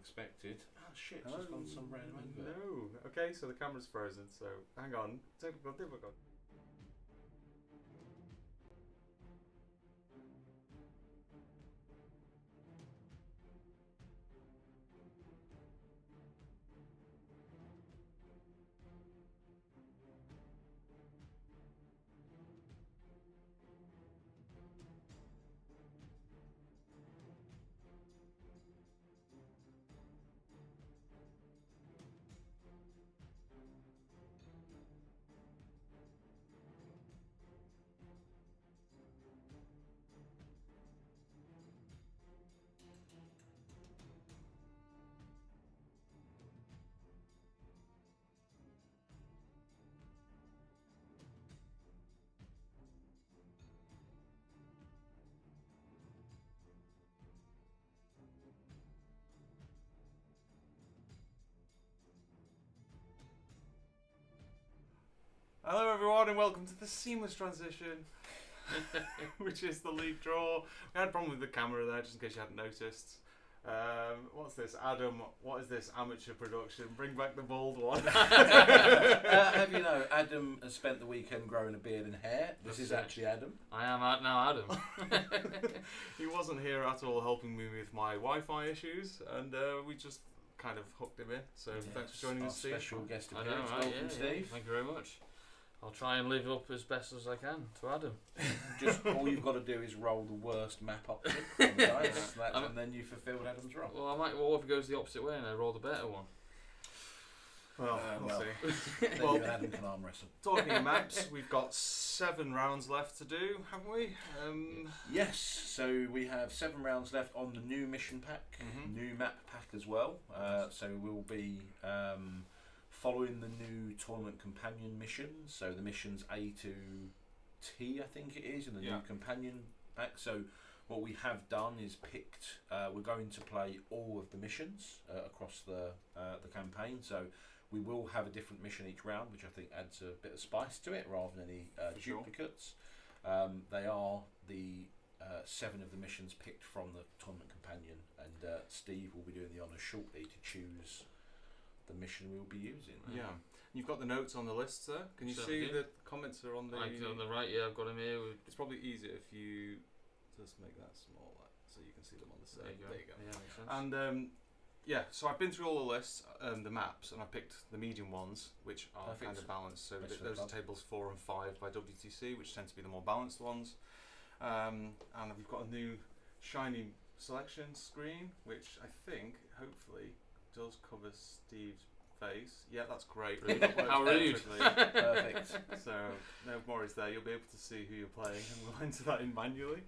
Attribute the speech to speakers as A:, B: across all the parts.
A: expected. Ah, shit, it's just gone some random advert.
B: No. Okay, so the camera's frozen, so hang on. Technical difficulty. Hello everyone and welcome to the seamless transition, which is the league draw. We had a problem with the camera there, just in case you hadn't noticed. What's this? Adam, what is this amateur production? Bring back the bald one.
A: Have you know, Adam has spent the weekend growing a beard and hair. This is actually Adam.
C: I am now Adam.
B: He wasn't here at all helping me with my Wi-Fi issues, and we just kind of hooked him in. So thanks for joining us, Steve.
A: Special guest
C: I
A: appearance.
C: know, right?
A: Welcome, Steve.
C: Thank you very much. I'll try and live up as best as I can to Adam.
A: Just all you've got to do is roll the worst map option on the dice, and then you fulfilled Adam's role.
C: Well, what if it goes the opposite way and I roll the better one?
B: We'll see.
A: Then you and Adam can arm wrestle.
B: Talking of maps, we've got 7 rounds left to do, haven't we?
A: Yes, so we have 7 rounds left on the new mission pack, new map pack as well. So we'll be following the new tournament companion missions. So the missions A to T, I think it is, in the new companion pack. So what we have done is picked. We're going to play all of the missions across the campaign. So we will have a different mission each round, which I think adds a bit of spice to it rather than any duplicates. They are the 7 of the missions picked from the tournament companion, and Steve will be doing the honours shortly to choose the mission we'll be using.
B: Yeah, you've got the notes on the list there. Can you see the comments are on the?
C: On the right, yeah, I've got them here.
B: It's probably easier if you just make that smaller so you can see them on the side. There you go.
C: Yeah, makes sense.
B: And so I've been through all the lists, the maps, and I picked the medium ones, which are kind of balanced. So those are tables 4 and 5 by WTC, which tend to be the more balanced ones. And we've got a new shiny selection screen, which I think, hopefully, does cover Steve's face. Yeah, that's great. Really.
C: How rude.
A: Perfect.
B: So no worries there. You'll be able to see who you're playing, and we'll enter that in manually.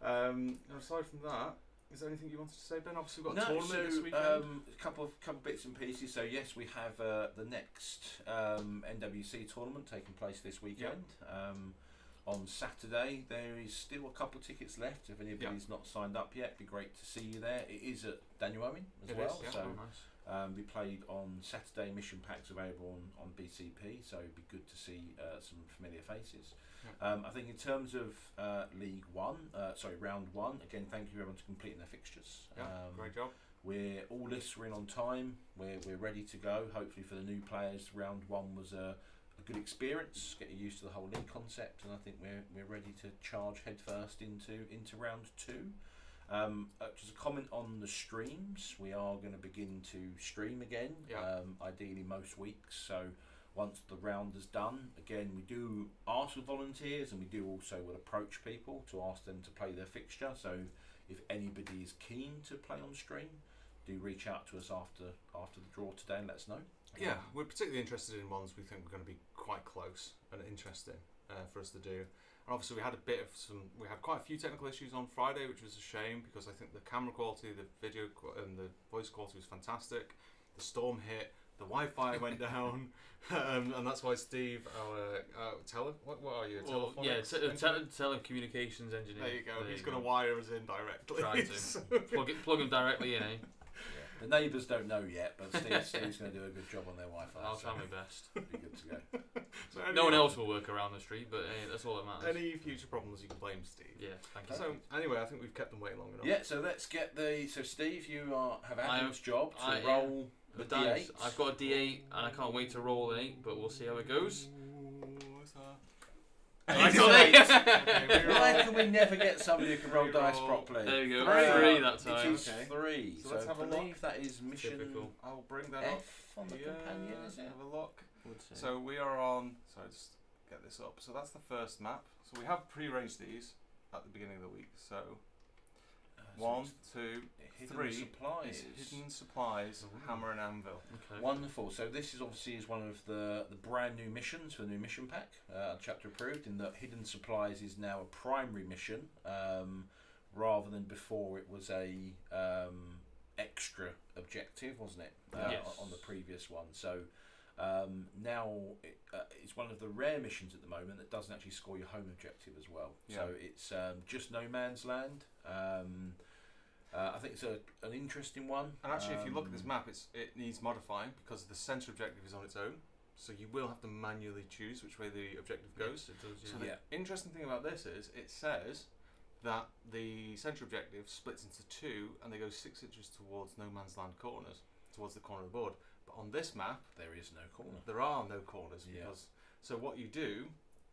B: Aside from that, is there anything you wanted to say, Ben? Obviously, we've got a tournament this weekend.
A: A couple bits and pieces. So yes, we have the next NWC tournament taking place this weekend. On Saturday, there is still a couple of tickets left. If anybody's not signed up yet, it'd be great to see you there. It is at Daniel Owen as well.
B: Is,
A: so
C: nice.
A: we played on Saturday. Mission packs available on BCP, so it'd be good to see some familiar faces. I think in terms of round 1, again, thank you everyone for completing their fixtures.
B: Great job.
A: All lists were in on time. We're ready to go. Hopefully for the new players, round 1 was a good experience, getting used to the whole league concept, and I think we're ready to charge headfirst into round 2. Just a comment on the streams. We are going to begin to stream again, ideally most weeks. So once the round is done, again we do ask for volunteers, and we do also will approach people to ask them to play their fixture. So if anybody is keen to play on stream, do reach out to us after the draw today and let us know.
B: Yeah, we're particularly interested in ones we think we're going to be quite close and interesting for us to do. And obviously we had quite a few technical issues on Friday, which was a shame because I think the camera quality, the video and the voice quality was fantastic. The storm hit, the Wi-Fi went down, and that's why Steve, our what are you?
C: Telecommunications engineer.
B: There you go. He's going to wire us in directly.
C: Try to plug him directly in.
A: The neighbours don't know yet, but Steve's going to do a good job on their Wi-Fi.
C: I'll try my best.
A: Be good to go.
B: So
C: No one else will work around the street, but hey, that's all that matters.
B: Any future problems, you can blame Steve.
C: Yeah, thank you.
B: So anyway, I think we've kept them waiting long enough.
A: Yeah, so let's get So Steve, you have Adam's job to
C: I-
A: roll the
C: Dice.
A: D8.
C: I've got a D8, and I can't wait to roll an 8, but we'll see how it goes.
B: What's that?
C: I got an 8!
B: Okay, we
A: Why
B: roll.
A: can we never get somebody who can roll dice
B: Reroll.
A: properly?
C: There we go,
A: 3.
C: 3 that time.
A: It is
B: Okay.
A: 3.
B: So
A: So,
B: let's have
A: I
B: a look.
A: believe that is mission
C: Typical.
B: I'll bring that up.
A: F on the
B: Yeah,
A: companion, is it?
B: Have a look.
C: Would say.
B: So we are on. Sorry, just get this up. So that's the first map. So we have pre-arranged these at the beginning of the week. So
A: So
B: 1,
A: it's
B: 2,
A: hidden
B: 3
A: supplies.
B: is hidden supplies,
C: Ooh.
B: hammer and anvil.
C: Okay.
A: Wonderful. So this is obviously one of the brand new missions for the new mission pack, chapter approved. In that hidden supplies is now a primary mission, rather than before it was a extra objective, wasn't it?
C: Yes.
A: On the previous one. So now it's one of the rare missions at the moment that doesn't actually score your home objective as well.
B: Yeah.
A: So it's just no man's land. I think it's an interesting one.
B: And actually, if you look at this map, it needs modifying because the centre objective is on its own. So you will have to manually choose which way the objective goes.
C: Yes, it does,
B: So
C: yeah.
B: the interesting thing about this is it says that the centre objective splits into 2 and they go 6 inches towards no man's land corners, towards the corner of the board. But on this map,
A: There is no corner.
B: there are no corners
A: Yeah.
B: because. So what you do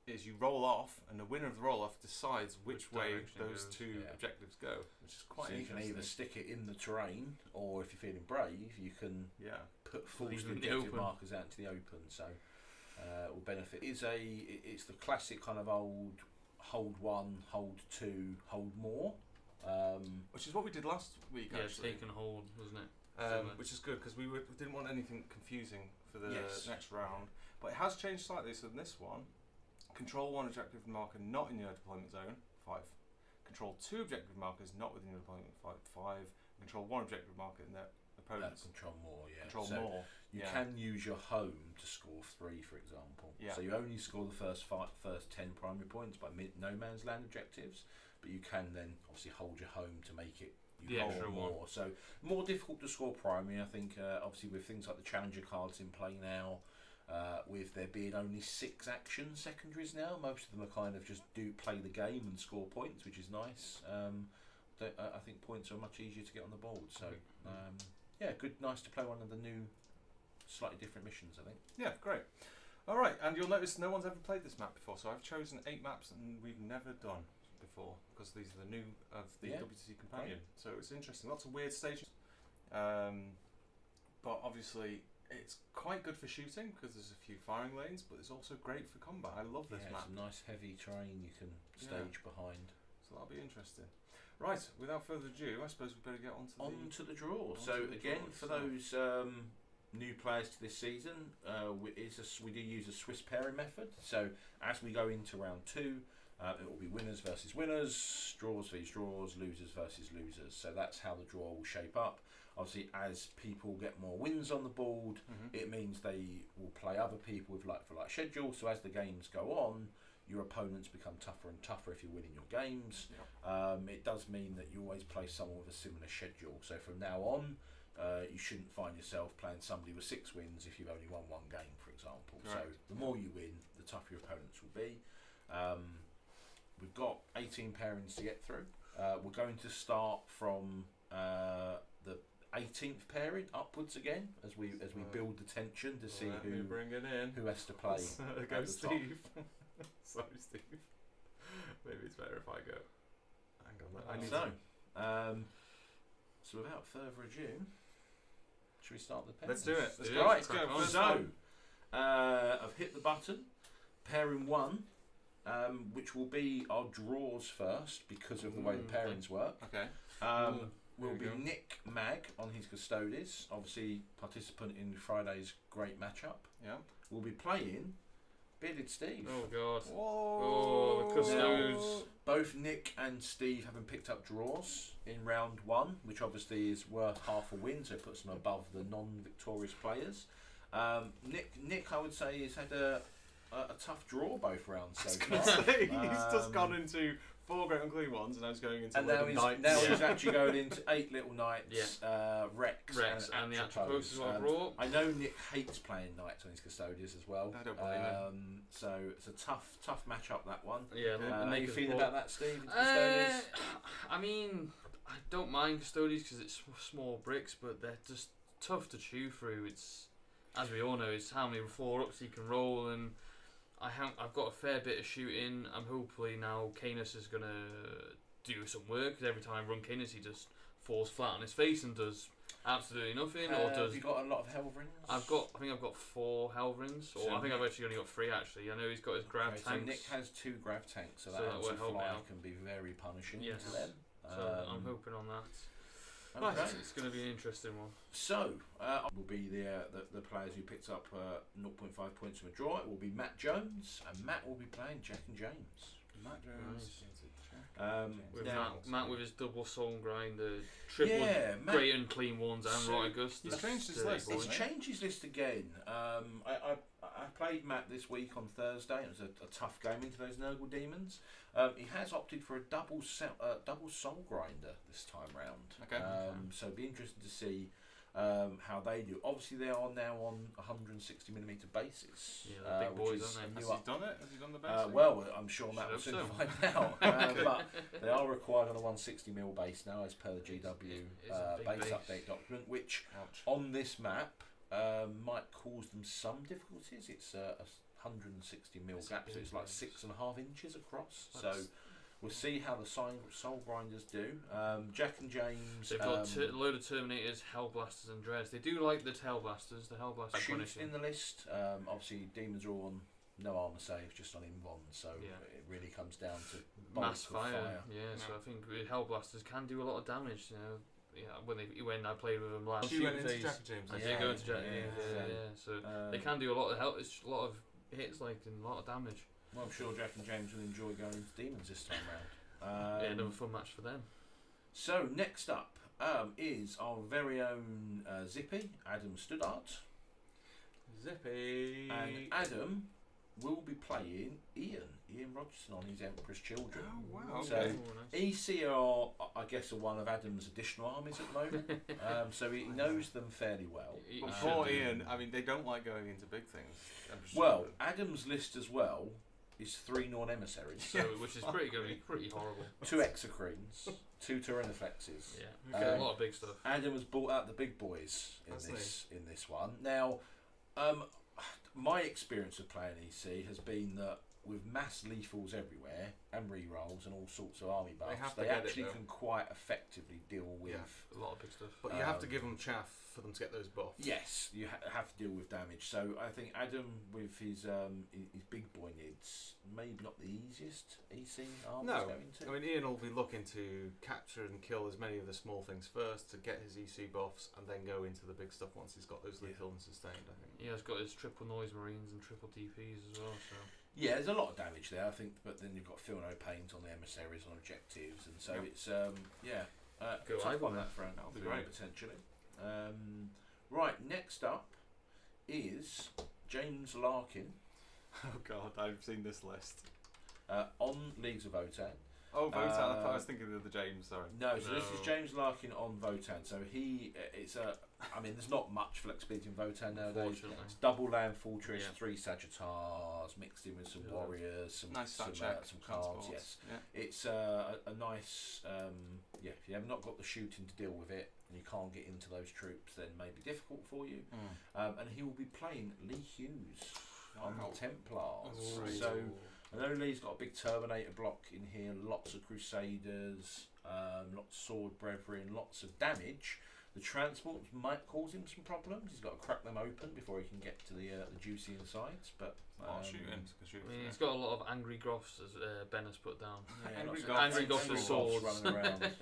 B: is you roll off, and the winner of the roll off decides which way
C: direction it
B: those
C: goes.
B: 2
A: Yeah.
B: objectives go, which is quite
A: So you can
B: interesting.
A: either stick it in the terrain, or if you're feeling brave, you can
B: Yeah.
A: put full
C: Leave them in the
A: objective
C: open.
A: markers out into the open. So it will benefit. It's the classic kind of old hold 1, hold 2, hold more.
B: Which is what we did last week,
C: Yeah,
B: actually.
C: take and hold, wasn't it? Similar.
B: Which is good because we didn't want anything confusing for the
A: Yes.
B: next round. But it has changed slightly. So in this one, control 1 objective marker not in your deployment zone, 5. Control 2 objective markers not within your deployment, 5. Control 1 objective marker in their opponent's.
A: Control more, yeah.
B: Control
A: So
B: more.
A: you
B: yeah.
A: can use your home to score 3, for example.
B: Yeah.
A: So you only score the first 10 primary points by no man's land objectives, but you can then obviously hold your home to make it
C: The
A: hold
C: extra
A: more.
C: one.
A: So more difficult to score primary, I think. Obviously with things like the challenger cards in play now, with there being only 6 action secondaries now, most of them are kind of just play the game and score points, which is nice. I think points are much easier to get on the board. So yeah, nice to play one of the new, slightly different missions, I think.
B: Yeah, great. All right, and you'll notice no one's ever played this map before. So I've chosen 8 maps and we've never done before because these are the new of the
A: Yeah.
B: WTC Companion. So it's interesting. Lots of weird stages. But obviously it's quite good for shooting because there's a few firing lanes, but it's also great for combat. I love this
A: Yeah,
B: map.
A: it's a nice heavy terrain you can stage behind.
B: So that'll be interesting. Right, without further ado, I suppose we better get on to
A: The draws.
B: on
A: So
B: to the
A: again,
B: draws,
A: for
B: so-
A: those new players to this season, we do use a Swiss pairing method. So as we go into round 2, it will be winners versus winners, draws versus draws, losers versus losers. So that's how the draw will shape up. Obviously, as people get more wins on the board, it means they will play other people with like for like schedule. So as the games go on, your opponents become tougher and tougher if you're winning your games. It does mean that you always play someone with a similar schedule. So from now on, you shouldn't find yourself playing somebody with 6 wins if you've only won 1 game, for example.
B: Correct.
A: So the more you win, the tougher your opponents will be. We've got 18 pairings to get through. We're going to start from the 18th pairing upwards again as we build the tension to see
B: Let me bring it in.
A: who has to play.
B: Go
A: at the top.
B: Steve. Sorry, Steve. Maybe it's better if I go. Hang on. I need
A: So,
B: to...
A: so without further ado, should we start the pairings?
B: Let's do it. Let's
C: do
B: go.
C: it.
B: Let's go.
C: Crack on.
B: First
A: So,
B: one.
A: I've hit the button. Pairing 1, which will be our draws first because of the way the pairings work.
B: Okay.
A: Will
B: There we
A: be
B: go.
A: Nick Mag on his Custodes, obviously participant in Friday's great matchup.
B: Yeah.
A: We'll be playing Bearded Steve.
C: Oh god.
B: Whoa.
C: Oh, the Custodes.
A: Both Nick and Steve having picked up draws in round 1, which obviously is worth half a win, so it puts them above the non-victorious players. Nick, I would say, has had a tough draw both rounds so far.
B: He's just gone into 4 great unclean ones, and now he's going into
A: And
B: knights.
A: now he's actually going into 8 little knights, Rex
C: and the Atropos is what I brought.
A: I know Nick hates playing knights on his Custodians as well.
B: I don't blame him.
A: So it's a tough matchup, that one.
C: Yeah,
A: How you feeling about that, Steve? Custodians?
C: I mean, I don't mind Custodians because it's small bricks, but they're just tough to chew through. It's, as we all know, it's how many 4-ups you can roll, and I've got a fair bit of shooting. I'm hopefully now Canis is going to do some work, because every time I run Canis he just falls flat on his face and does absolutely nothing.
A: Have you got a lot of Helvrins?
C: I think I've got 4 Helvrins, or I think I've actually only got 3 actually. I know he's got his grav tanks.
A: So Nick has 2 grav tanks, so that anti-fly can be very punishing to them.
C: So I'm hoping on that.
A: Okay.
C: Right, it's going to be an interesting one.
A: So, will be the players who picked up 0.5 points from a draw. It will be Matt Jones, and Matt will be playing Jack and James.
B: Matt Jones.
C: With Matt with his double soul grinder, triple great and clean ones, and Rot August.
B: He's changed his list.
A: He's changed his list again. I played Matt this week on Thursday. It was a tough game into those Nurgle Demons. He has opted for a double soul grinder this time round.
B: Okay.
A: So it'd be interesting to see how they do. Obviously, they are now on 160mm bases.
C: Yeah, they're big boys, aren't they?
B: Has he done it? Has he done the base?
A: Well, I'm sure Matt will soon find out. But they are required on a 160mm base now, as per the GW base update document, which on this map might cause them some difficulties. It's a 160mm gap, so it's like 6.5 inches across. So we'll see how the soul grinders do. Jack and James.
C: They've got a load of Terminators, Hellblasters, and Dreads. They do like the Hellblasters. The Hellblasters
A: Shoot in the list. Obviously, Demons are all on no armour saves, just on Invon. So it really comes down to
C: mass fire. So I think Hellblasters can do a lot of damage. You know. Yeah, when I played with them last.
B: She went into Jack and James.
C: I did go into Jack and James. So they can do a lot of help. It's a lot of hits, and a lot of damage.
A: Well, I'm sure Jack and James will enjoy going into Demons this time round.
C: Another fun match for them.
A: So next up is our very own Zippy, Adam Studart.
B: Zippy.
A: And Adam will be playing Ian Rogerson on his Emperor's Children.
B: Oh wow!
A: So EC are, I guess, are one of Adam's additional armies at the moment. So he knows them fairly well.
B: But poor Ian, I mean, they don't like going into big things.
A: Well, Adam's list as well is 3 Norn emissaries,
C: so which is going to be pretty horrible.
A: 2 Exocrines, 2 Tyranoflexes.
C: Yeah, a lot of big stuff.
A: Adam has brought out the big boys in this one. Now, my experience of playing EC has been that with mass lethals everywhere and rerolls and all sorts of army buffs, they actually can quite effectively deal with
C: a lot of big stuff.
B: But you have to give them chaff for them to get those buffs.
A: Yes, you have to deal with damage. So I think Adam with his big boy nids, maybe not the easiest EC army to go into.
B: I mean Ian will be looking to capture and kill as many of the small things first to get his EC buffs, and then go into the big stuff once he's got those lethal and sustained. I think.
C: Yeah, he's got his triple noise marines and triple DPs as well. So.
A: Yeah, there's a lot of damage there, I think, but then you've got Feel No Pains on the emissaries on objectives, and so it's tough on that front.
B: That'll be great
A: potentially. Right, next up is James Larkin.
B: Oh God, I've seen this list
A: on Leagues of Votan.
B: Oh, Votan! I thought I was thinking of the James. Sorry.
A: No, so this is James Larkin on Votan. So I mean, there's not much flexibility in Votan nowadays. It's double land fortress, 3 Sagittars mixed in with some warriors, some cards. Yes, it's a nice. If you have not got the shooting to deal with it, and you can't get into those troops, then it may be difficult for you. And he will be playing Lee Hughes on Templars. So. I know Lee's got a big Terminator block in here, lots of Crusaders, lots of Sword Brethren, lots of damage. The transports might cause him some problems. He's got to crack them open before he can get to the juicy insides. But
B: shooting.
C: He's got a lot of angry groffs, as Ben has put down.
A: Angry
C: goths with swords
A: running around.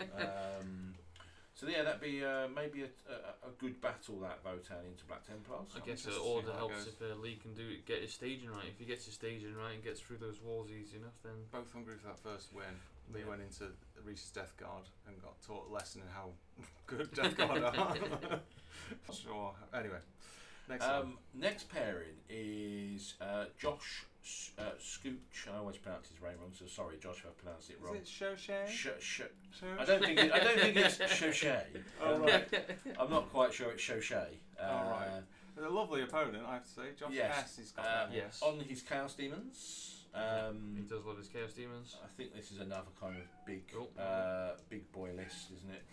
A: So that'd be maybe a good battle, that Votan into Black Templars.
C: I guess the order helps if Lee can get his staging right. If he gets his staging right and gets through those walls easy enough, then
B: both hungry for that first win. Lee went into Reese's Death Guard and got taught a lesson in how good Death Guard are. Sure. Anyway, next
A: pairing is Josh Scooch. I always pronounce his name wrong, so sorry, Josh, if I pronounced it wrong.
B: Is it Shoshay?
A: I don't think it's Shoshay.
B: Oh, right.
A: I'm not quite sure it's Shoshay.
B: Right. A lovely opponent, I have to say. Josh S. He's got that.
C: Yes.
A: On his Chaos Demons.
C: He does love his Chaos Demons.
A: I think this is another kind of big boy list, isn't it?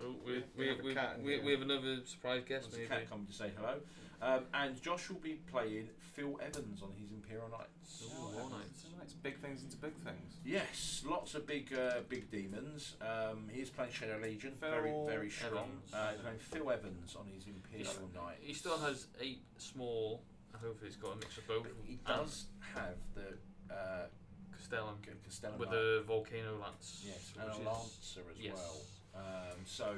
C: Oh, we have another surprise guest.
A: There's
C: Maybe.
A: a cat coming to say hello. And Josh will be playing Phil Evans on his Imperial Knights.
C: War Knights.
B: Big things into big things.
A: Yes, lots of big demons. He is playing Shadow Legion, very strong. He's playing Phil Evans on his Imperial Knights.
C: He still has 8 small. Hopefully, he's got a mix of both.
A: But he does have the
C: Castellan with
A: Knight.
C: the volcano lance.
A: Yes, and a Lancer as
C: yes.
A: well. So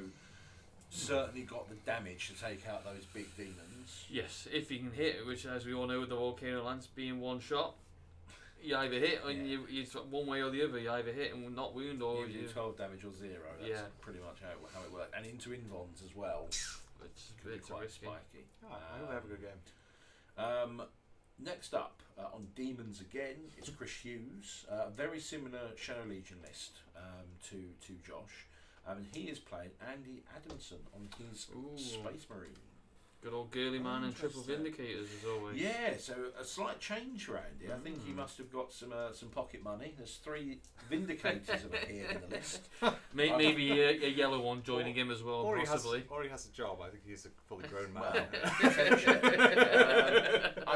A: certainly got the damage to take out those big demons.
C: Yes, if he can hit, which as we all know with the volcano lance being one shot, you either hit and you one way or the other. You either hit and not wound, or
A: you do 12 damage or 0. That's pretty much how it works. And into Invons as well.
C: It's
A: quite
C: risky.
A: spiky.
B: I hope they have a good game.
A: Next up on Demons again is Chris Hughes. Very similar Shadow Legion list to Josh. And he is playing Andy Adamson on his Space Marine.
C: Good old girly man and triple vindicators as always.
A: Yeah, so a slight change for Andy. I think he must have got some pocket money. There's 3 vindicators have appeared in the list.
C: Maybe a yellow one joining him as well, possibly.
B: Or he has a job. I think he's a fully grown man.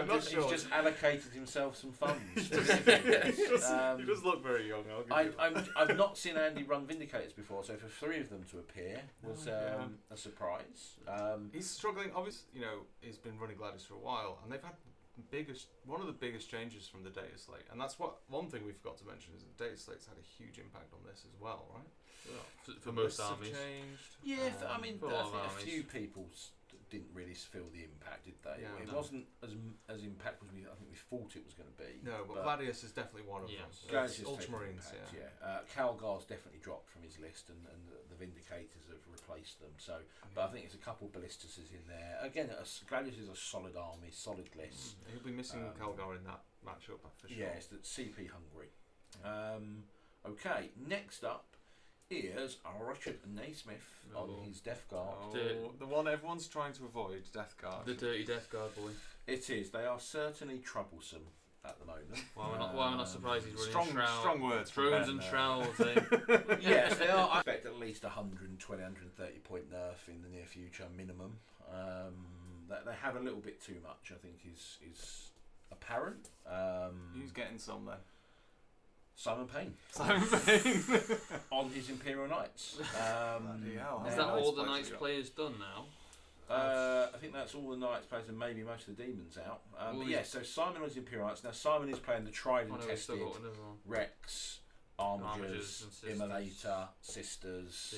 A: Well, he's just allocated himself some funds.
B: He does look very young.
A: I've not seen Andy run Vindicators before, so for 3 of them to appear was a surprise.
B: He's struggling. Obviously, he's been running Gladius for a while, and they've had one of the biggest changes from the data slate. And that's one thing we forgot to mention is that data slate's had a huge impact on this as well, right?
C: Yeah, for most armies.
B: Changed.
A: Yeah, I mean,
C: for
A: I
C: a lot
A: think
C: of
A: a few people didn't really feel the impact, did they?
B: Yeah,
A: it wasn't as impactful as I think we thought it was going to be.
B: No, but Gladius is definitely one of them.
A: Gladius
B: Ultramarines,
A: Calgar's definitely dropped from his list, and the Vindicators have replaced them. So, but I think there's a couple Ballistuses in there. Again, Gladius is a solid army, solid list.
B: He'll be missing Calgar in that matchup for sure.
A: Yes, that's CP hungry. Okay, next up is Richard Naismith on his Death Guard.
B: The one everyone's trying to avoid, Death Guard.
C: The dirty Death Guard boy.
A: It is. They are certainly troublesome at the moment.
C: Why am I not surprised he's running
B: strong words.
C: Drones and shrouds.
A: Yes, they are. I expect at least 120, 130 point nerf in the near future minimum. They have a little bit too much, I think, is apparent.
B: Who's getting some then?
A: Simon Payne. On his Imperial Knights.
C: Is that all the Knights players done now?
A: I think that's all the Knights players and maybe most of the Demons out. So Simon on his Imperial Knights. Now Simon is playing the tried and tested Rex, Armigers, Immolator, Sisters.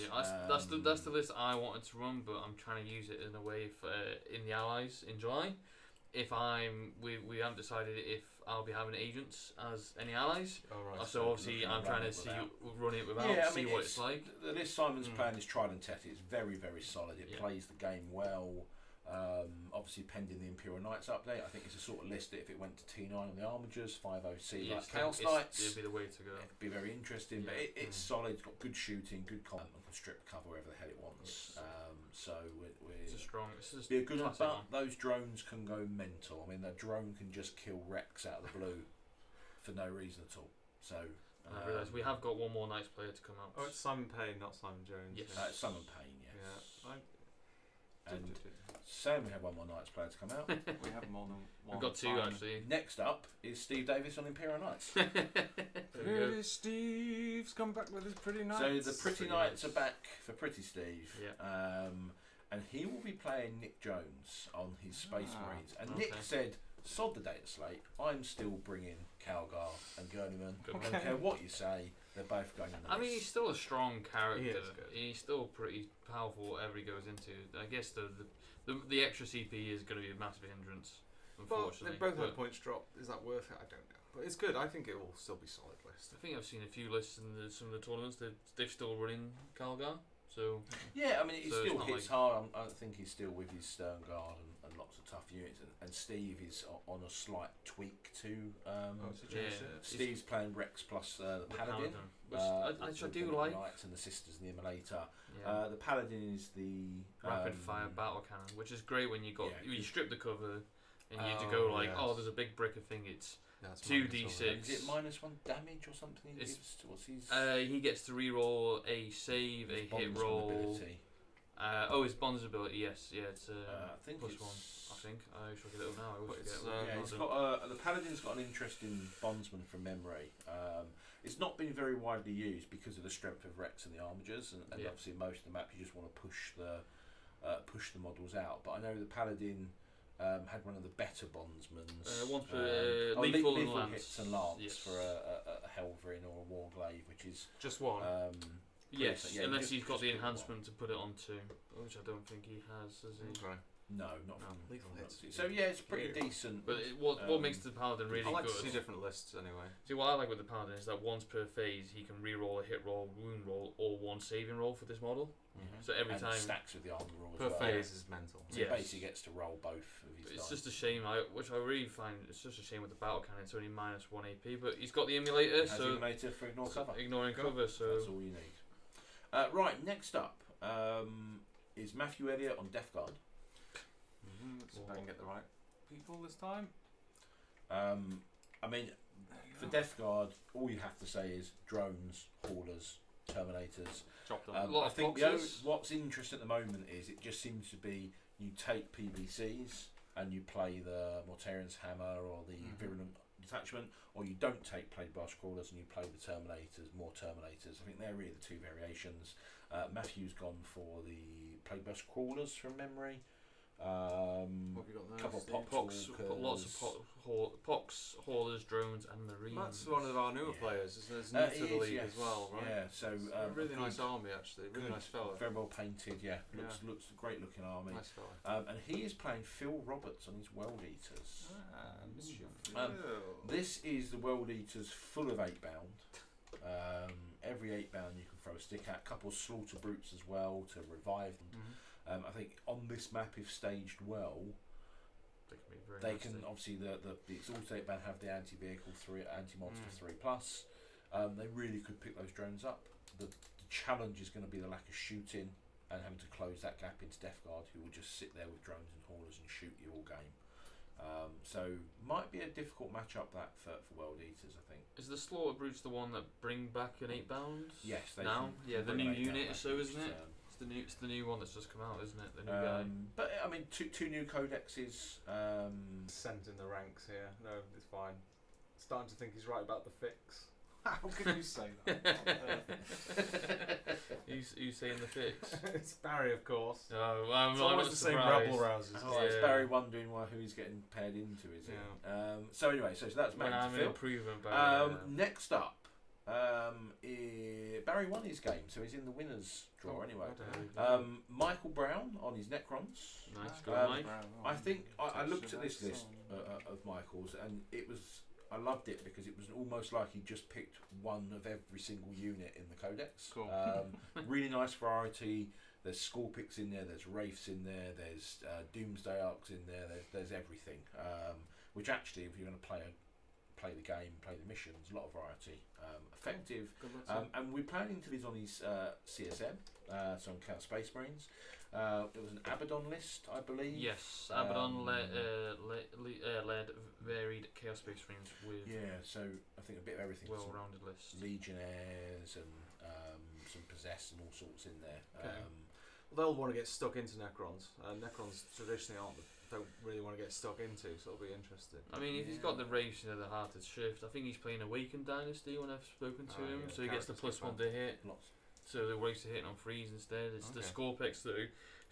C: That's the list I wanted to run, but I'm trying to use it in a way for in the Allies in July. We haven't decided if I'll be having agents as any allies. So obviously I'm trying to run it without, see what it's like.
A: The list Simon's playing is tried and tested. It's very, very solid. It plays the game well. Obviously pending the Imperial Knights update, I think it's a sort of list that if it went to T9 on the Armigers, 5OC like Chaos Knights,
C: it'd be the way to go.
A: It'd be very interesting, but it's solid. It's got good shooting, good combat, and can strip cover wherever the hell it wants. So
C: it's a strong. It's
A: be a good one, but those drones can go mental. I mean, that drone can just kill Rex out of the blue for no reason at all. So
C: I realise we have got one more Knights player to come out.
B: Oh, it's Simon Payne, not Simon Jones.
C: Yes,
A: Simon Payne. Yes.
B: Yeah.
A: And Sam, we have one more Knights player to come out.
B: We have more than one.
C: We've got 2 actually.
A: Next up is Steve Davis on Imperial Knights.
B: Pretty Steve's come back with his Pretty Knights.
A: So the Pretty Knights are back for Pretty Steve.
C: Yeah.
A: And he will be playing Nick Jones on his Space Marines. And Nick said, sod the data slate, I'm still bringing Calgar and Gurneman. I don't care what you say, they're both going in the list.
C: mean, he's still a strong character.
B: He is good.
C: He's still pretty powerful whatever he goes into. I guess the extra CP is going to be a massive hindrance, unfortunately.
B: They both had points drop. Is that worth it? I don't know. But it's good. I think it will still be solid list.
C: I think I've seen a few lists in some of the tournaments. They're still running Calgar. So
A: yeah, I mean, it still hits
C: like
A: hard. I think he's still with his Stern Guard and lots of tough units, and Steve is on a slight tweak to.
C: Yeah.
A: Steve's playing Rex plus the Paladin.
C: Which I do
A: the
C: like.
A: Knights and the Sisters and the Immolator.
C: Yeah.
A: The Paladin is the
C: Rapid fire battle cannon, which is great when you strip the cover and you
B: Oh,
C: go like,
B: yes.
C: oh, there's a big brick of thing. It's
B: That's
C: 2d6.
A: Is it -1 damage or something? What's his?
C: He gets to re-roll a save, a hit
A: bondsman
C: roll.
A: ability?
C: His bonds ability. Yes, yeah, it's
A: I think
C: plus
A: it's,
C: one. I think I should get it up now. I always
B: But it's,
C: forget.
A: Yeah, it's got the Paladin's got an interesting bondsman from memory. It's not been very widely used because of the strength of Rex and the armigers, and obviously most of the map you just want to push the models out. But I know the Paladin had one of the better bondsmans.
C: Once per lethal and lance.
A: hits and lance
C: Yes.
A: for a Helverin or a Warglaive, which is
B: just one.
C: Yes,
A: yeah,
C: unless
A: just-
C: he's got
A: just
C: the
A: pick one.
C: enhancement to put it onto, which I don't think he has, does he?
B: Okay.
A: no, not from
B: Lethal
A: from
B: hits.
A: Nazi. So yeah, it's pretty
B: Yeah.
A: decent.
C: But what makes the Paladin really
B: I like
C: good?
B: to see different lists anyway.
C: See, what I like with the Paladin is that once per phase he can re-roll a hit roll, wound roll, or one saving roll for this model.
A: Mhm.
C: So every
A: and
C: time.
A: stacks with the armor roll as
B: Per
A: well.
B: phase is mental.
A: So
C: Yes.
A: he basically gets to roll both of his
C: It's
A: dice.
C: just a shame, which I really find it's just a shame with the battle cannon. It's only -1 AP, but he's got the emulator,
A: Has
C: so
A: Eliminator for ignore cover.
C: ignoring cover. So
A: That's all you need. Right, next up is Matthew Elliott on Death Guard.
B: Let's see if I can get the right people this time.
A: I mean, for Death Guard, all you have to say is drones, haulers, terminators.
B: Chopped
C: A
B: up.
C: lot
A: I
C: of
A: think
C: boxes.
A: what's interesting at the moment is it just seems to be you take PVCs and you play the Mortarian's Hammer or the Virulent Detachment, or you don't take Plague Blast Crawlers and you play the Terminators, more Terminators. I think they're really the two variations. Matthew's gone for the Plague Blast Crawlers from memory.
B: What have you got there?
A: Couple of
B: Steve?
A: pox,
C: lots of pox, haulers, drones, and marines.
B: That's one of our newer
A: Yeah.
B: players. It's new
A: It
B: to the
A: is,
B: league
A: yes.
B: as well, right?
A: Yeah, so
B: A really
A: a
B: nice
A: good-
B: army actually. Really
A: good,
B: nice fella.
A: very well painted. Yeah, looks
B: Yeah.
A: looks a great looking army.
B: Nice fella.
A: And he is playing Phil Roberts on his World Eaters.
B: Ah,
A: This is the World Eaters full of 8-bound. Every 8-bound you can throw a stick at. Couple of slaughter brutes as well to revive them. I think on this map, if staged well,
C: They can be very
A: they
C: nasty.
A: can obviously the exhaust 8-bound have the anti-vehicle 3, anti-monster 3+. They really could pick those drones up. The challenge is going to be the lack of shooting and having to close that gap into Death Guard, who will just sit there with drones and haulers and shoot you all game. So might be a difficult matchup that for World Eaters, I think.
C: Is the slaughter brutes the one that bring back an 8-bound?
A: Yes, they
C: now.
A: can
C: Yeah, the
A: bring
C: new
A: an 8-bound
C: unit or
A: back
C: so,
A: each
C: isn't it?
A: turn.
C: It's the new one that's just come out, isn't it? The new guy.
A: But I mean, two new codexes.
B: Sent in the ranks here. No, it's fine. Starting to think he's right about the fix. How can you say that?
C: Who's saying the fix?
B: It's Barry, of course.
C: Oh, I'm
B: It's
C: not
B: almost the same
C: surprised.
B: rabble rousers.
A: Oh, it's
C: Yeah.
A: Barry wondering who he's getting paired into, is it? So anyway, so that's
C: When
A: Matt
C: I'm
A: to Phil.
C: improving, but
A: Next up, Barry won his game, so he's in the winners draw anyway. Michael Brown on his Necrons.
C: nice, go
A: um,
C: Mike.
A: I think I looked at this list of Michael's, and I loved it because it was almost like he just picked one of every single unit in the Codex.
B: Cool.
A: Really nice variety. There's Scorpix in there, there's Wraiths in there, there's Doomsday Arcs in there, there's everything. Which actually, if you're going to play the game, play the missions, a lot of variety. Effective. And we're planning to these on his CSM, so on Chaos Space Marines. It was an Abaddon list, I believe.
C: Yes, Abaddon led varied Chaos Space Marines with
A: Yeah, so I think a bit of everything. Some
C: well-rounded list.
A: Legionnaires and some Possessed and all sorts in there.
B: Okay. They'll want to get stuck into Necrons. Necrons traditionally don't really want to get stuck into, so it'll be interesting.
C: I mean, if he's got the Wraiths, the Hearted Shift, I think he's playing Awakened Dynasty when I've spoken to him,
B: yeah,
C: so he gets the
B: characters
C: +1
B: get
C: to hit.
A: Lots.
C: So the Wraiths are hitting on freeze instead. It's the
B: Okay.
C: Scorpix though.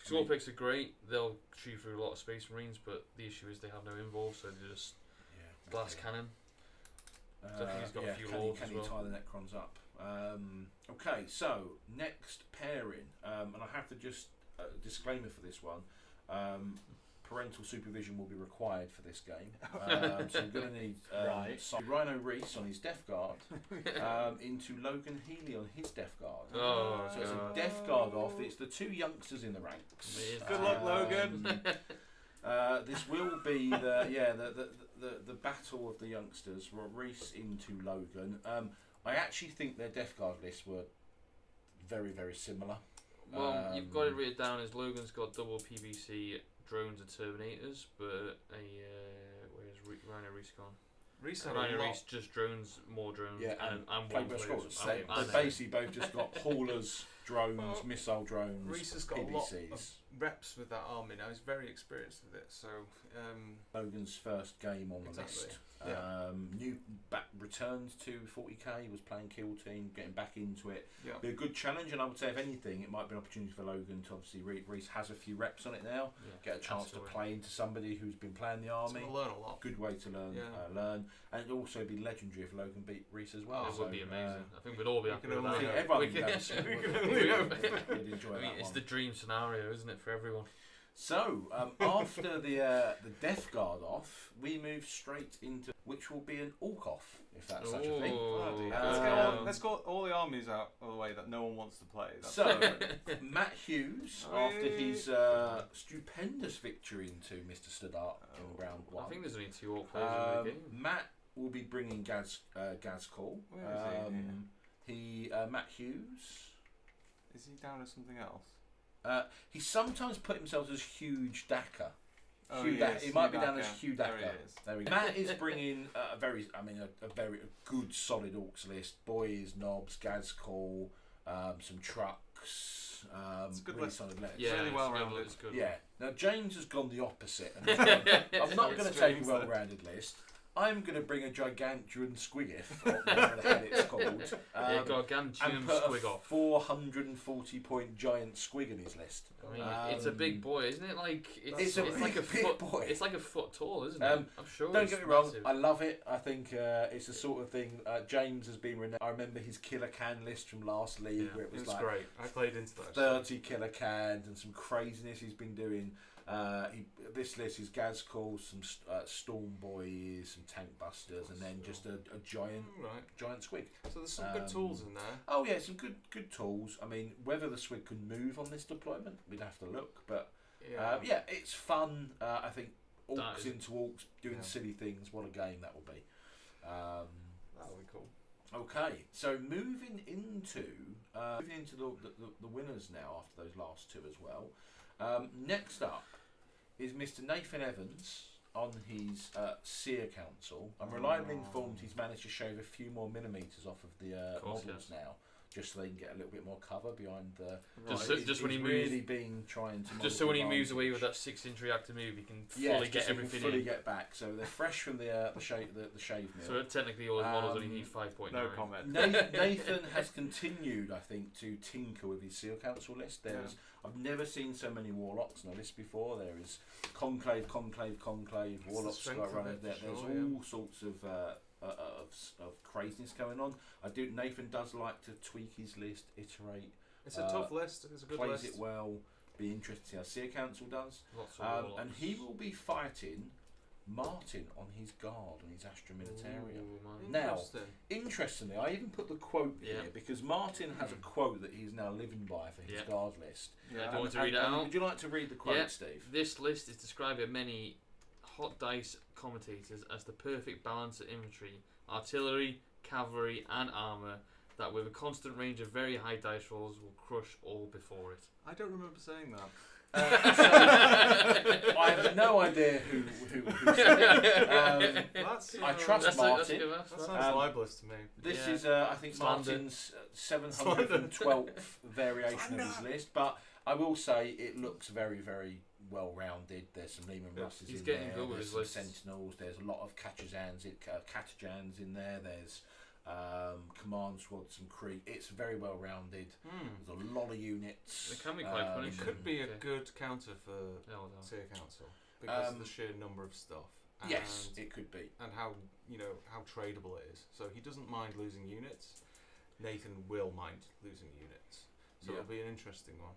C: Scorpix are great. They'll chew through a lot of Space Marines, but the issue is they have no involve, so they just blast cannon. So I think he's got a few lords
A: can
C: as
A: you
C: well.
A: tie the Necrons up? Okay, so next pairing, and I have to just disclaimer for this one. Parental supervision will be required for this game, so we're going to need
B: Right.
A: Rhino Reese on his Death Guard into Logan Healy on his Death Guard.
C: Oh,
A: So it's a
C: God.
A: Death Guard off. It's the two youngsters in the ranks.
C: It is.
B: Good luck, Logan.
A: This will be the battle of the youngsters. Reese into Logan. I actually think their Death Guard lists were very, very similar.
C: Well, you've got it written down as Logan's got double PVC drones and Terminators, but where's Rhino Reese gone? Rhino Reese just drones, more drones, and
A: played by squads. They basically both just got haulers, drones, missile drones,
B: Reese has got
A: PVCs.
B: a lot of reps with that army now. He's very experienced with it. So
A: Logan's first game on the list. New returns to 40k. He was playing Kill Team, getting back into it.
B: Yeah.
A: Be a good challenge, and I would say if anything, it might be an opportunity for Logan to obviously Reese has a few reps on it now. Get a chance to play into somebody who's been playing the army.
B: So learn a lot.
A: Good way to learn, and it'd also be legendary if Logan beat Reese as well.
C: It would be amazing. I think we'd all be happy with that.
A: I think everyone would enjoy that.
C: It's the dream scenario, isn't it, for everyone?
A: So, after the Death Guard off, we move straight into which will be an Orc off, if that's such a thing.
B: Let's get all the armies out of the way that no one wants to play.
A: So, Matt Hughes, after his stupendous victory into Mr. Stoddart in round 1.
C: I think there's only 2 Orc players in the game.
A: Matt will be bringing Gaz Call. Matt Hughes.
B: Is he down as something else?
A: He sometimes put himself as Huge Daka.
B: He
A: might be down as Hugh Daka.
B: There he is.
A: Matt is bringing a very good solid Orcs list. Boys, knobs, Gaz Call, some trucks.
B: It's a good
A: really
B: list.
A: solid list.
C: Yeah,
B: really well rounded.
A: Yeah. Now James has gone the opposite. I'm not going to take a well-rounded list. I'm going to bring a Gigantuan Squigif, or whatever the hell it's called.
C: Gargantuan
A: and put
C: Squig
A: a
C: off.
A: 440-point giant squig in his list.
C: I mean, it's a big boy, isn't it? Like
A: it's like a
C: foot
A: boy.
C: It's like a foot tall, isn't it? I'm sure.
A: Don't get me wrong. I love it. I think it's the sort of thing. James has been. I remember his killer can list from last league, where it was like
B: great. I played into that.
A: 30 killer cans and some craziness he's been doing. This list is Gaz Call, some Storm Boys, some Tank Busters, and then just a giant squig.
B: So there's some good tools in there.
A: Oh yeah, some good tools. I mean, whether the squig can move on this deployment, we'd have to look. But it's fun. I think Orcs into Orcs doing silly things. What a game that will be.
B: That'll be cool.
A: Okay, so moving into the winners now after those last two as well. Next up is Mr. Nathan Evans on his Seer Council. I'm reliably informed he's managed to shave a few more millimetres off of the models now, just so they can get a little bit more cover behind the.
C: Just when he moves,
A: really been trying to.
C: Just so when he moves away with that 6-inch reactor move, he can fully get everything
A: fully
C: in.
A: get back. So they're fresh from the shave mill.
C: So technically, all his models only need 5.9.
B: No comment.
A: Nathan has continued, I think, to tinker with his Seal Council list. I've never seen so many Warlocks on a list before. There is Conclave, Warlocks running there. There's all sorts of craziness going on. Nathan does like to tweak his list, iterate.
B: It's a tough list. It's a good
A: plays
B: list.
A: Plays it well. Be interested to see how Seer Council does. And he will be fighting Martin on his guard, on his Astra Militaria. Now, interestingly, I even put the quote here because Martin has a quote that he's now living by for his guard list.
C: Do you want to read it out?
A: Would you like to read the quote, Steve?
C: This list is described by many hot dice commentators as the perfect balance of infantry, artillery, cavalry, and armour that, with a constant range of very high dice rolls, will crush all before it.
B: I don't remember saying that.
A: I have no idea who said it. I trust Martin.
B: That sounds libelous to me.
A: This is, I think, Martin's 712th variation of his list, but I will say it looks very, very well rounded. There's some Lehman Russes in there. There's some Sentinels. There's a lot of Catachans in there. There's command squad, some Kree. It's very well rounded. There's a lot of units.
C: It can be quite punishing.
B: It could be a good counter for Seer Council because of the sheer number of stuff. And
A: yes, it could be,
B: and how tradable it is. So he doesn't mind losing units. Nathan will mind losing units. So it'll be an interesting one.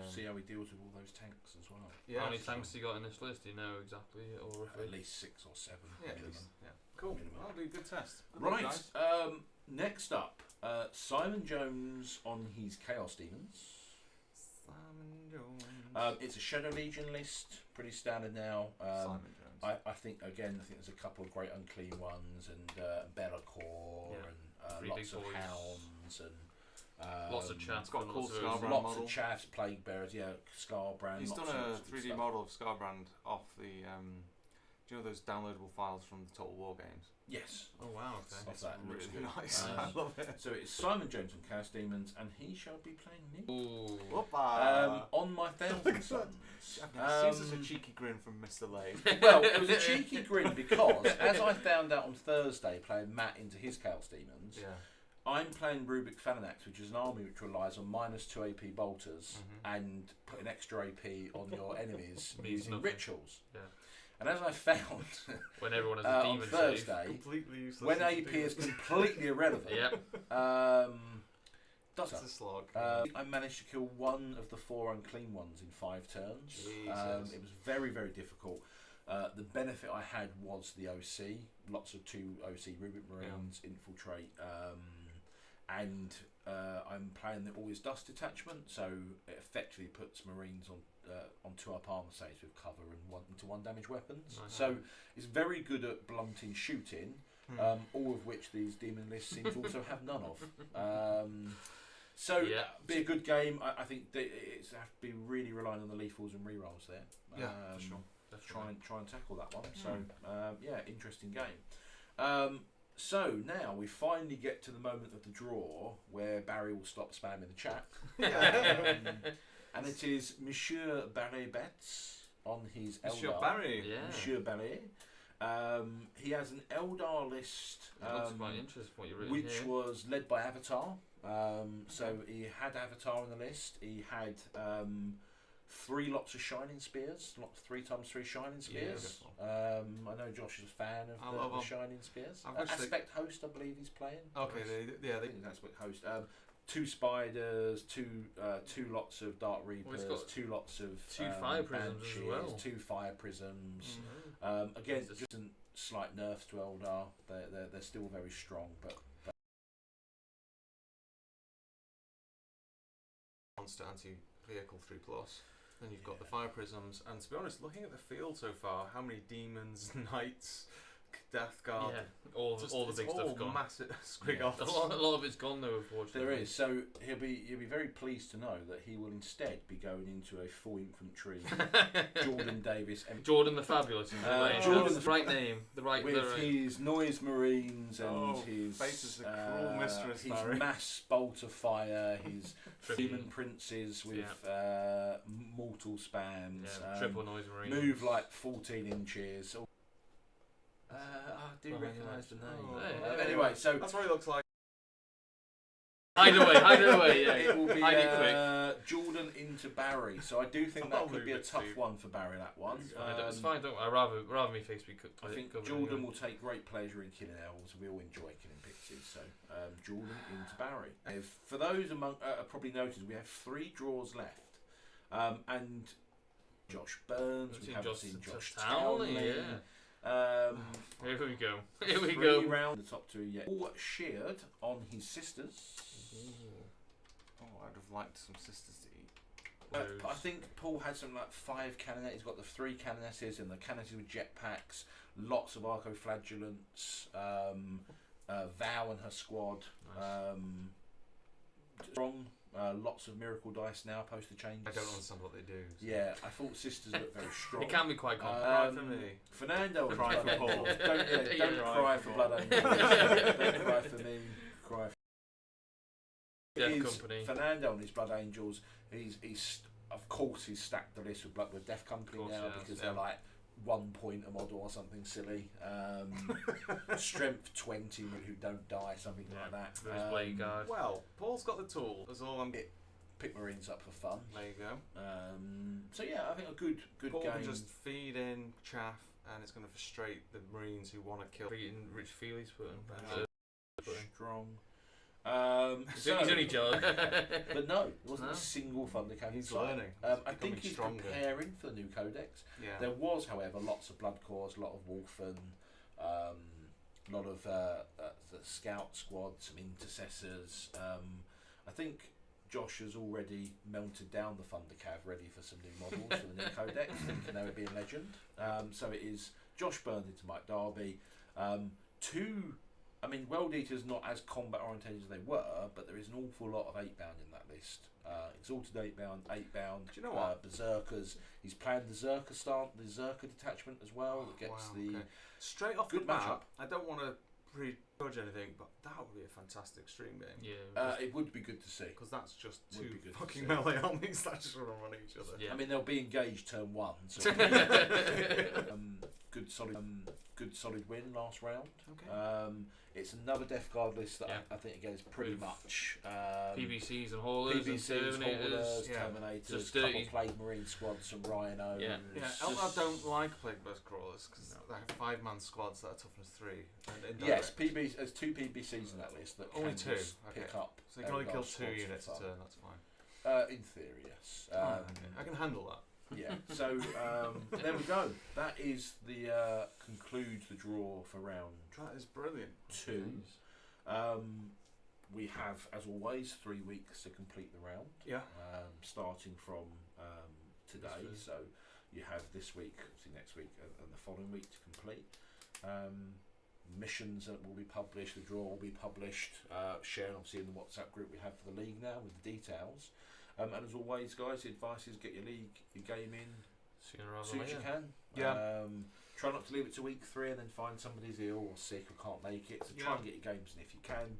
A: See how he deals with all those tanks as well.
C: Yeah, how many tanks you got in this list? Do you know exactly, or
A: at least 6 or 7.
B: Cool. That'll be a good test.
A: Right. Next up, Simon Jones on his Chaos Demons.
B: Simon Jones.
A: It's a Shadow Legion list, pretty standard now.
B: Simon Jones.
A: I think there's a couple of great unclean ones, and Bellacore, and lots of
C: boys.
A: hounds, and
C: lots of chaff.
B: It's got a cool
C: lots of
B: Scarbrand
A: lots
B: model.
A: of chaffs, plague bearers, Scarbrand.
B: He's
A: lots
B: done a
A: of
B: 3D
A: stuff.
B: model of Scarbrand off the. Do you know those downloadable files from the Total War games?
A: Yes.
C: Oh wow! Okay.
A: Of that, it looks
B: Really
A: good.
B: nice. I love it.
A: So it's Simon Jones from Chaos Demons, and he shall be playing me.
C: Ooh.
A: On my Thousand Sons.
B: I've never seen such a cheeky grin from Mr. Lane.
A: Well, it was a cheeky grin because, as I found out on Thursday, playing Matt into his Chaos Demons,
B: Yeah.
A: I'm playing Rubik Phalanx, which is an army which relies on -2 AP bolters and putting extra AP on your enemies
C: Means
A: using
C: nothing.
A: rituals.
C: Yeah.
A: And as I found
C: When everyone has a
A: on
C: demon save.
A: Thursday,
B: Completely useless.
A: when AP is completely irrelevant,
C: Yep.
A: does
B: It's a slog.
A: I managed to kill one of the 4 unclean ones in 5 turns.
B: Jesus.
A: It was very, very difficult. The benefit I had was the OC, lots of 2 OC Rubik Marines, infiltrate, and I'm playing the Always Dust detachment, so it effectively puts Marines on 2 up armor saves with cover and 1 damage weapons.
C: Nice.
A: So it's very good at blunting shooting, all of which these demon lists seem to also have none of. So be a good game. I think that it's have to be really relying on the lethals and rerolls there.
B: Yeah, for sure.
A: Try and tackle that one. So interesting game. So now we finally get to the moment of the draw where Barry will stop spamming the chat. And it is Monsieur Barry Betts on his
B: Monsieur
A: Eldar.
B: Barry.
C: Yeah.
A: Monsieur Barry. He has an Eldar list,
C: It looks quite interesting what you've written
A: which
C: here.
A: was led by Avatar. So he had Avatar on the list. He had 3 lots of Shining Spears, 3 times 3 Shining Spears. I know Josh is a fan of the Shining Spears. Aspect Host, I believe he's playing.
B: Okay,
A: I think it's Aspect Host. 2 spiders, 2 lots of Dark Reapers, 2 lots of
C: 2 fire prisms
A: Banshees,
C: as well.
A: 2 fire prisms.
C: Mm-hmm.
A: Again, just a slight nerfs to Eldar. They're still very strong, but
B: monster anti-vehicle 3+. Then you've got the fire prisms, and to be honest, looking at the field so far, how many demons, knights, Death Guard,
C: all the big stuff's gone.
B: Massive squig offs.
C: A lot of it's gone though, unfortunately.
A: there is. So he'll be very pleased to know that he will instead be going into a full infantry Jordan Davis
C: Jordan the Fabulous.
A: Jordan
C: the right name. The right.
A: with his Noise Marines and his
B: fate is a cruel mistress,
A: his
B: Barry.
A: mass bolt of fire, his
C: Triple-
A: demon princes with mortal spams,
C: triple noise marine.
A: move like 14 inches. I do recognise the name. Anyway, so
B: That's what he looks like.
C: Hide away, yeah.
A: it will be
C: Hide it quick.
A: Jordan into Barry. So I do think that could be a tough one for Barry. That one.
C: It's fine. Don't. I rather me face be cooked.
A: I think Jordan will take great pleasure in killing elves. We all enjoy killing pixies. So Jordan into Barry. For those among probably noticed, we have 3 draws left, and Josh Burns. We haven't seen Josh Townley.
C: Here we go. Here we
A: 3
C: go.
A: round the top 2 yet. All sheared on his sisters.
B: Oh, I'd have liked some sisters to eat.
A: I think Paul had something like 5 cannonettes. He's got the 3 cannonesses and the cannonesses with jetpacks, lots of arcoflagellants, Val and her squad. Strong, lots of miracle dice now, poster changes.
B: I don't understand what they do. So.
A: Yeah, I thought sisters looked very strong.
C: It can be quite
B: Cry
C: complex.
B: for me.
A: Fernando and
B: Cry
A: Blood
B: for Paul.
A: Angels. Don't
B: Cry
A: cry
B: for
A: for
B: Paul.
A: Blood Angels. Don't cry for me. Cry for
C: Death Company.
A: Fernando and his Blood Angels. He's of course he's stacked the list with Death Company now because they're like 1 point a model or something silly. Strength 20 who don't die, something like that.
C: There's Blade Guard.
B: Well, Paul's got the tool. That's all I'm.
A: Pick Marines up for fun.
B: There you go.
A: So yeah, I think a good
B: Paul
A: game.
B: can just feed in chaff, and it's going to frustrate the Marines who want to kill.
C: Eating Rich Feely's putting.
A: Strong.
C: He's only Joe.
A: But no, it wasn't a single Thundercat.
B: He's learning.
A: I think he's
B: stronger.
A: preparing for the new codex.
B: Yeah.
A: There was, however, lots of Blood Cores, a lot of Wolfen, a lot of the Scout Squad, some Intercessors. I think Josh has already melted down the Thundercav, ready for some new models for the new Codex, thinking they would be a legend. So it is Josh Burns into Mike Darby. World Eater's not as combat orientated as they were, but there is an awful lot of 8-bound in that list. Exalted 8-bound, 8-bound.
B: Do you know what?
A: Berserkers. He's planned the Zerker detachment as well. That gets
B: straight off
A: good
B: the bat.
A: matchup.
B: I don't want to prejudge anything, but that would be a fantastic stream game.
C: Yeah.
A: It would be good to see.
B: Because that's just
A: Would
B: two
A: be good to
B: fucking
A: see.
B: melee armies that just run on each other.
C: Yeah.
A: I mean, they'll be engaged turn 1. So good solid win last round.
B: Okay.
A: It's another Death Guard list that
C: Yeah.
A: I think again is pretty
C: With
A: much
C: PBCs and haulers and
A: PBCs,
C: Terminators.
A: Haulers,
B: Yeah.
A: Terminators,
C: Just
A: couple
C: dirty.
A: of Plague Marine squads, some Rhinos.
C: Yeah.
B: Yeah,
A: Just-
B: Eldar don't like Plague Burst Crawlers because they have 5-man squads that are toughness 3. And
A: Yes,
B: indirect.
A: there's 2 PBCs in that list that
B: Only
A: can
B: 2,
A: just pick
B: okay.
A: up.
B: So you can only
A: Eldar
B: kill 2
A: squads for
B: units a
A: fun.
B: turn, that's fine.
A: In theory, yes.
B: Okay. I can handle that.
A: Yeah. So there we go. That is the concludes the draw for round
B: That is brilliant.
A: 2. We have, as always, 3 weeks to complete the round.
B: Yeah.
A: Starting from today.
C: This
A: So you have this week, obviously next week, and the following week to complete. Missions that will be published. The draw will be published. Shared obviously in the WhatsApp group we have for the league now with the details. And as always, guys, the advice is get your league, your game in
C: Sooner rather
A: as
C: than
A: soon as you
C: later.
A: can.
B: Yeah.
A: Try not to leave it to week 3 and then find somebody's ill or sick or can't make it. So try
B: Yeah.
A: and get your games in if you can.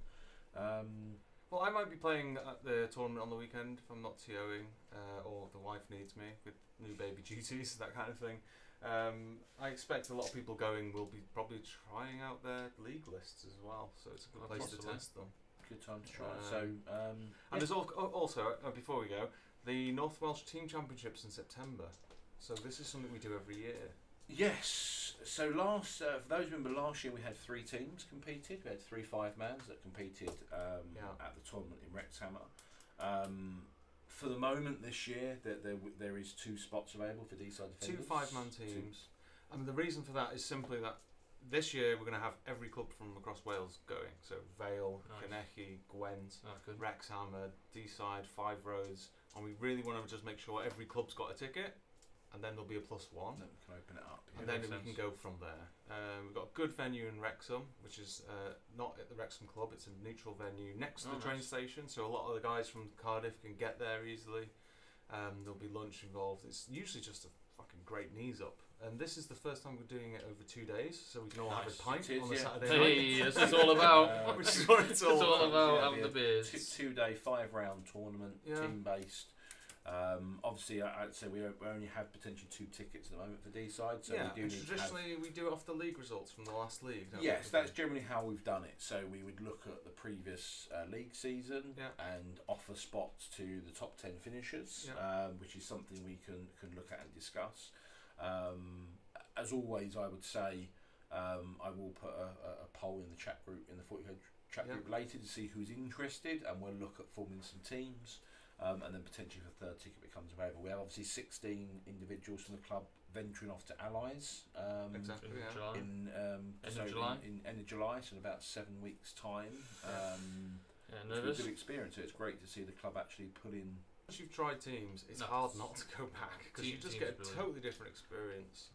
B: Well, I might be playing at the tournament on the weekend if I'm not TOing, or the wife needs me with new baby duties, that kind of thing. I expect a lot of people going will be probably trying out their league lists as well, so it's a good place to
C: Possibly.
B: test them.
A: Good time to try.
B: And there's also, before we go, the North Welsh Team Championships in September. So this is something we do every year.
A: Yes. So last, for those who remember, last year we had 3 teams competed. We had 3 5-mans that competed at the tournament in Wrexhammer. For the moment this year, there is 2 spots available for D-side defenders.
B: 2 5-man teams. I mean, the reason for that is simply that this year we're going to have every club from across Wales going. So Vale,
C: Nice.
B: Kynechy, Gwent,
C: Oh, good.
B: Wrexhammer, D-side, 5 Roads, and we really want to just make sure every club's got a ticket, and then there'll be a +1.
A: Then we can open it up.
B: And
A: yeah.
B: then
C: makes
B: we can
C: sense.
B: go from there. We've got a good venue in Wrexham, which is not at the Wrexham Club, it's a neutral venue next to
C: Oh,
B: the train
C: nice.
B: station, so a lot of the guys from Cardiff can get there easily. There'll be lunch involved. It's usually just a fucking great knees up. And this is the first time we're doing it over 2 days, so we can all have
A: Nice.
B: a pint
A: It is,
B: on the
A: yeah.
B: Saturday night.
C: Hey, that's what it's all about.
B: Which is what it's
C: It's
B: all
C: all about
A: Yeah,
C: having the beers.
A: 2-day 5-round tournament,
B: Yeah.
A: team-based. Obviously, I'd say we only have potentially 2 tickets at the moment for D-side, so
B: yeah,
A: we do
B: and
A: need to have.
B: traditionally we do it off the league results from the last league. Don't
A: Yes,
B: we?
A: that's generally how we've done it. So we would look at the previous league season
B: Yeah.
A: and offer spots to the top 10 finishers,
B: Yeah.
A: which is something we can look at and discuss. As always, I would say I will put a poll in the chat group, in the 40 chat
B: Yeah.
A: group later to see who's interested, and we'll look at forming some teams. And then potentially if a 3rd ticket becomes available. We have obviously 16 individuals from the club venturing off to Allies.
B: Exactly.
C: In
B: Yeah.
C: July.
A: In
C: End of
A: so
C: July.
A: in end of July, so in about 7 weeks' time.
C: Yeah,
A: It's a
C: nervous.
A: good experience. So it's great to see the club actually pull in.
B: Once you've tried teams, it's
C: No.
B: hard not to go back because you just
C: Teams
B: get a
C: brilliant.
B: totally different experience.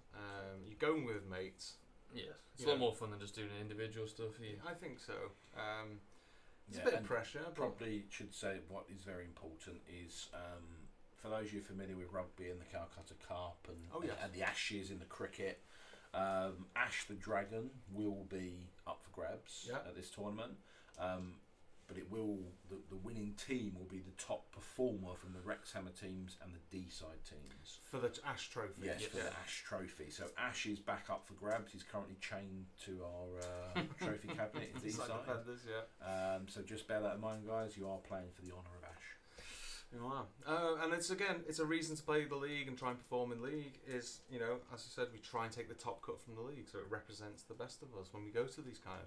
B: You're going with mates.
C: Yes, it's a
B: Yeah.
C: lot more fun than just doing individual stuff.
B: I think so. It's
A: Yeah,
B: a bit of
A: and
B: pressure, but
A: Probably should say what is very important is for those of you familiar with rugby and the Calcutta Cup and,
B: Oh, yes.
A: and the Ashes in the cricket, Ash the Dragon will be up for grabs
B: Yeah.
A: at this tournament. But it will the winning team will be the top performer from the Wrexhammer teams and the D-side teams.
B: for the Ash Trophy.
A: Yes,
C: Yes.
A: for the Ash Trophy. So Ash is back up for grabs. He's currently chained to our trophy cabinet in
B: It's like
A: D-side.
B: defenders, yeah.
A: So just bear that in mind, guys. You are playing for the honour of Ash.
B: You are. And it's a reason to play the league and try and perform in league is, as I said, we try and take the top cut from the league so it represents the best of us when we go to these kind of